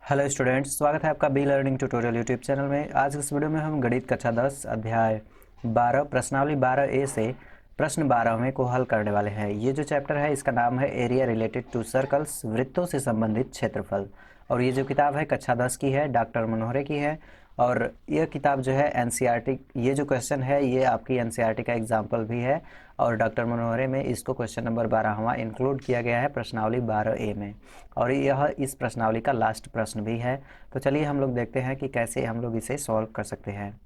Hello students, स्वागत है आपका be learning tutorial YouTube channel में। आज इस वीडियो में हम गणित कक्षा 10 अध्याय 12 प्रश्नावली 12A से प्रश्न 12वें को हल करने वाले हैं। ये जो चैप्टर है इसका नाम है एरिया रिलेटेड टू सर्कल्स, वृत्तों से संबंधित क्षेत्रफल। और ये जो किताब है कक्षा 10 की है, डॉक्टर मनोहरे की है। और यह किताब जो है एनसीईआरटी, ये जो क्वेश्चन है ये आपकी एनसीईआरटी का एग्जाम्पल भी है। और डॉक्टर मनोहरे में इसको क्वेश्चन नंबर 12वां इंक्लूड किया गया है प्रश्नावली 12A में। और यह इस प्रश्नावली का लास्ट प्रश्न भी है। तो चलिए हम लोग देखते हैं कि कैसे हम लोग इसे सॉल्व कर सकते हैं।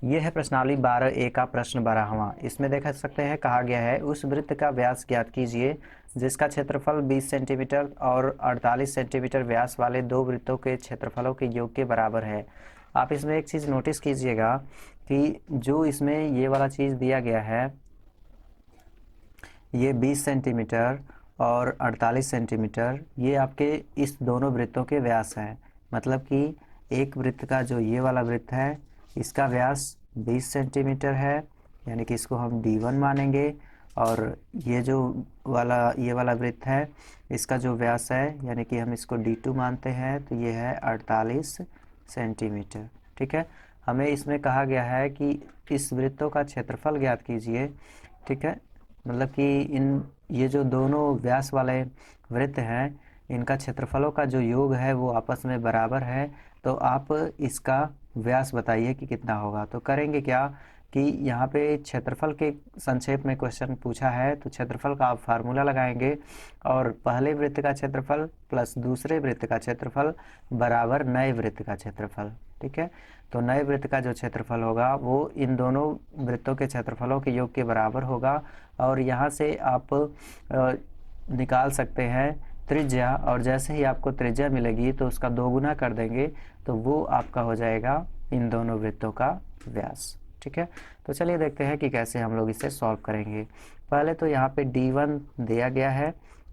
यह है प्रश्नावली 12A का प्रश्न 12वां। इसमें देख सकते हैं कहा गया है उस वृत्त का व्यास ज्ञात कीजिए जिसका क्षेत्रफल 20 सेंटीमीटर और 48 सेंटीमीटर व्यास वाले दो वृत्तों के क्षेत्रफलों के योग के बराबर है। आप इसमें एक चीज़ नोटिस कीजिएगा कि जो इसमें ये वाला चीज़ दिया गया है, ये 20 सेंटीमीटर और 48 सेंटीमीटर, ये आपके इस दोनों वृत्तों के व्यास हैं। मतलब कि एक वृत्त का जो ये वाला वृत्त है इसका व्यास 20 सेंटीमीटर है, यानी कि इसको हम D1 मानेंगे। और ये जो ये वाला वृत्त है इसका जो व्यास है यानी कि हम इसको D2 मानते हैं, तो ये है 48 सेंटीमीटर। ठीक है, हमें इसमें कहा गया है कि इस वृत्तों का क्षेत्रफल ज्ञात कीजिए। ठीक है, मतलब कि ये जो दोनों व्यास वाले वृत्त हैं इनका क्षेत्रफलों का जो योग है वो आपस में बराबर है। तो आप इसका व्यास बताइए कि कितना होगा। तो करेंगे क्या कि यहाँ पे क्षेत्रफल के संक्षेप में क्वेश्चन पूछा है, तो क्षेत्रफल का आप फार्मूला लगाएंगे और पहले वृत्त का क्षेत्रफल प्लस दूसरे वृत्त का क्षेत्रफल बराबर नए वृत्त का क्षेत्रफल। ठीक है, तो नए वृत्त का जो क्षेत्रफल होगा वो इन दोनों वृत्तों के क्षेत्रफलों के योग के बराबर होगा। और यहाँ से आप निकाल सकते हैं त्रिज्या, और जैसे ही आपको त्रिज्या मिलेगी तो उसका दोगुना कर देंगे, तो वो आपका हो जाएगा इन दोनों वृत्तों का व्यास। ठीक है, तो चलिए देखते हैं कि कैसे हम लोग इसे सॉल्व करेंगे। पहले तो यहाँ पे D1 दिया गया है,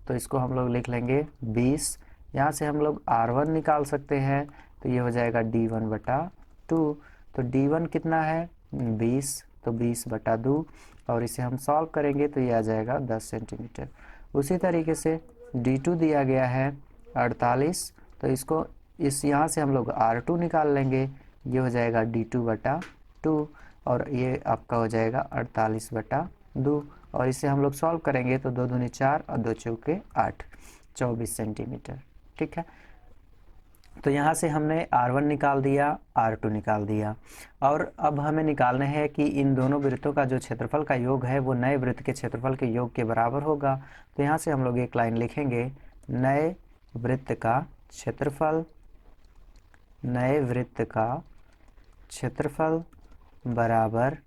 तो इसको हम लोग लिख लेंगे 20। यहाँ से हम लोग R1 निकाल सकते हैं, तो ये हो जाएगा D1/2। तो D1 कितना है 20, तो 20/2, और इसे हम सॉल्व करेंगे तो ये आ जाएगा 10 सेंटीमीटर। उसी तरीके से D2 दिया गया है 48, तो इसको यहाँ से हम लोग R2 निकाल लेंगे, ये हो जाएगा D2/2, और ये आपका हो जाएगा 48/2। और इसे हम लोग सॉल्व करेंगे तो 2 दूनी 4 और 2 चौके 8, 24 सेंटीमीटर। ठीक है, तो यहाँ से हमने R1 निकाल दिया, R2 निकाल दिया, और अब हमें निकालना है कि इन दोनों वृत्तों का जो क्षेत्रफल का योग है वो नए वृत्त के क्षेत्रफल के योग के बराबर होगा। तो यहाँ से हम लोग एक लाइन लिखेंगे, नए वृत्त का क्षेत्रफल, नए वृत्त का क्षेत्रफल बराबर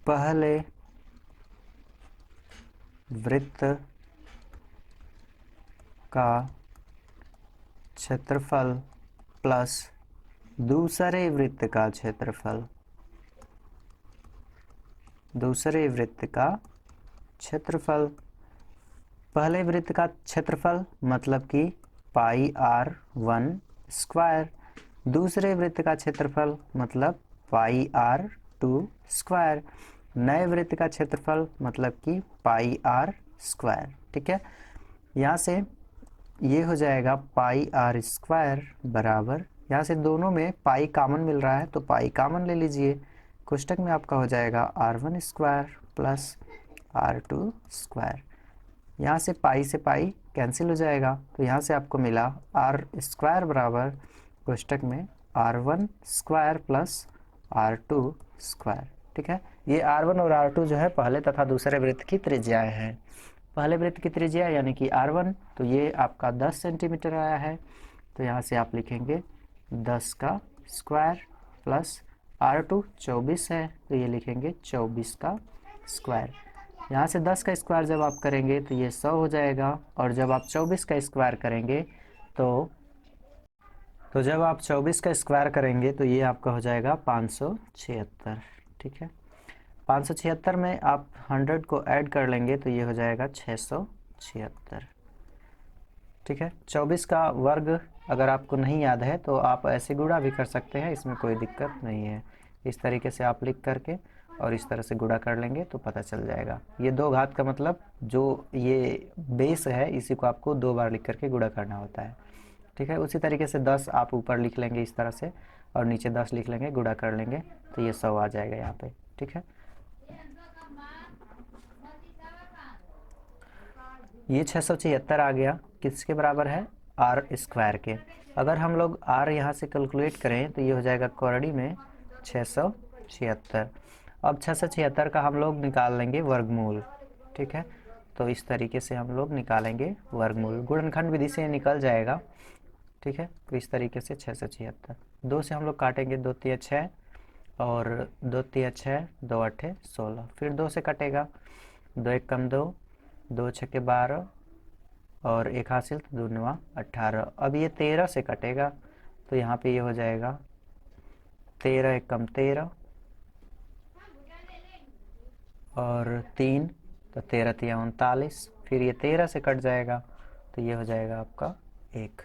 पहले वृत्त का क्षेत्रफल प्लस दूसरे वृत्त का क्षेत्रफल, दूसरे वृत्त का क्षेत्रफल। पहले वृत्त का क्षेत्रफल मतलब कि πr1 स्क्वायर, दूसरे वृत्त का क्षेत्रफल मतलब πr2 स्क्वायर, नए वृत्त का क्षेत्रफल मतलब कि πr स्क्वायर। ठीक है, यहाँ से ये हो जाएगा πr स्क्वायर बराबर, यहाँ से दोनों में पाई कॉमन मिल रहा है तो पाई कॉमन ले लीजिए। कोष्टक में आपका हो जाएगा r1 square plus r2 square. यहाँ से पाई से पाई कैंसिल हो जाएगा, तो यहाँ से आपको मिला r स्क्वायर बराबर कोष्टक में r1 square plus r2 square. ठीक है, ये r1 और r2 जो है पहले तथा दूसरे वृत्त की त्रिज्याएं हैं। पहले वृत्त की त्रिज्या यानी कि R1, तो ये आपका 10 सेंटीमीटर आया है, तो यहाँ से आप लिखेंगे 10 का स्क्वायर प्लस R2 24 है, तो ये लिखेंगे 24 का स्क्वायर। यहाँ से 10 का स्क्वायर जब आप करेंगे तो ये 100 हो जाएगा, और जब आप 24 का स्क्वायर करेंगे तो जब आप 24 का स्क्वायर करेंगे तो ये आपका हो जाएगा 576। ठीक है, 576 में आप 100 को ऐड कर लेंगे तो ये हो जाएगा 676। ठीक है। 24 का वर्ग अगर आपको नहीं याद है तो आप ऐसे गुणा भी कर सकते हैं, इसमें कोई दिक्कत नहीं है। इस तरीके से आप लिख करके और इस तरह से गुणा कर लेंगे तो पता चल जाएगा। ये 2 घात का मतलब जो ये बेस है इसी को आपको 2 बार लिख करके गुणा करना होता है। ठीक है। उसी तरीके से 10 आप ऊपर लिख लेंगे इस तरह से और नीचे 10 लिख लेंगे, गुणा कर लेंगे तो ये 100 आ जाएगा यहाँ पे। ठीक है। ये 676 आ गया, किसके बराबर है? आर स्क्वायर के। अगर हम लोग आर यहाँ से कैलकुलेट करें तो ये हो जाएगा कौरड़ी में 676। अब 676 का हम लोग निकाल लेंगे वर्गमूल। ठीक है। तो इस तरीके से हम लोग निकालेंगे वर्गमूल, गुणनखंड विधि से निकल जाएगा। ठीक है। तो इस तरीके से 676 2 से हम लोग काटेंगे, 2 तिया 6 और 2 तिया 6, 2 आठे 16, फिर 2 से कटेगा, 2 एक कम 2, 2 छक्के 12 और 1 हासिल तो 2 नवा 18। अब ये 13 से कटेगा तो यहाँ पे ये हो जाएगा 13 एक कम 13 और 3 तो 13 तिया 39, फिर ये 13 से कट जाएगा तो ये हो जाएगा आपका 1।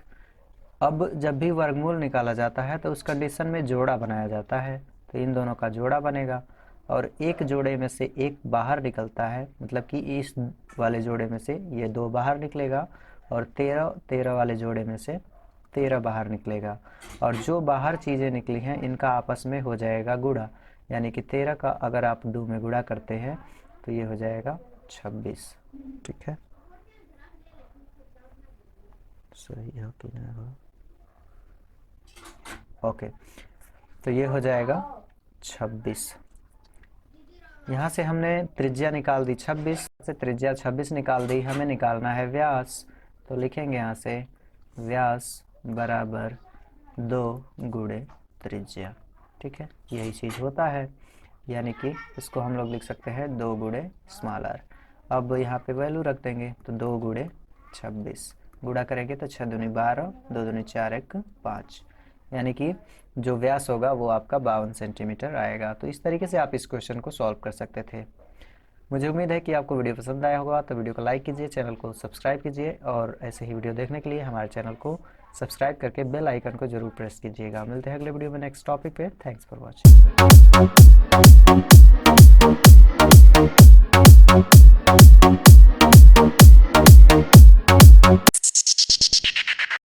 अब जब भी वर्गमूल निकाला जाता है तो उस कंडीशन में जोड़ा बनाया जाता है, तो इन दोनों का जोड़ा बनेगा और एक जोड़े में से एक बाहर निकलता है, मतलब कि इस वाले जोड़े में से ये 2 बाहर निकलेगा और 13 वाले जोड़े में से 13 बाहर निकलेगा और जो बाहर चीज़ें निकली हैं इनका आपस में हो जाएगा गुणा, यानी कि 13 का अगर आप 2 में गुणा करते हैं तो ये हो जाएगा 26। ठीक है। सही है कि नहीं हो? ओके, तो ये हो जाएगा 26। यहाँ से हमने त्रिज्या निकाल दी 26 से, त्रिज्या 26 निकाल दी, हमें निकालना है व्यास। तो लिखेंगे यहाँ से व्यास बराबर 2 गुणे त्रिज्या। ठीक है, यही चीज़ होता है, यानी कि इसको हम लोग लिख सकते हैं 2 गुणे स्मॉल आर। अब यहाँ पे वैल्यू रख देंगे तो 2 गुणे 26, गुणा करेंगे तो 6 दूनी 12, 2 दूनी 4 1 5, यानी कि जो व्यास होगा वो आपका 52 सेंटीमीटर आएगा। तो इस तरीके से आप इस क्वेश्चन को सॉल्व कर सकते थे। मुझे उम्मीद है कि आपको वीडियो पसंद आया होगा, तो वीडियो को लाइक कीजिए, चैनल को सब्सक्राइब कीजिए और ऐसे ही वीडियो देखने के लिए हमारे चैनल को सब्सक्राइब करके बेल आइकन को जरूर प्रेस कीजिएगा। मिलते हैं अगले वीडियो में नेक्स्ट टॉपिक पे। Thanks for watching.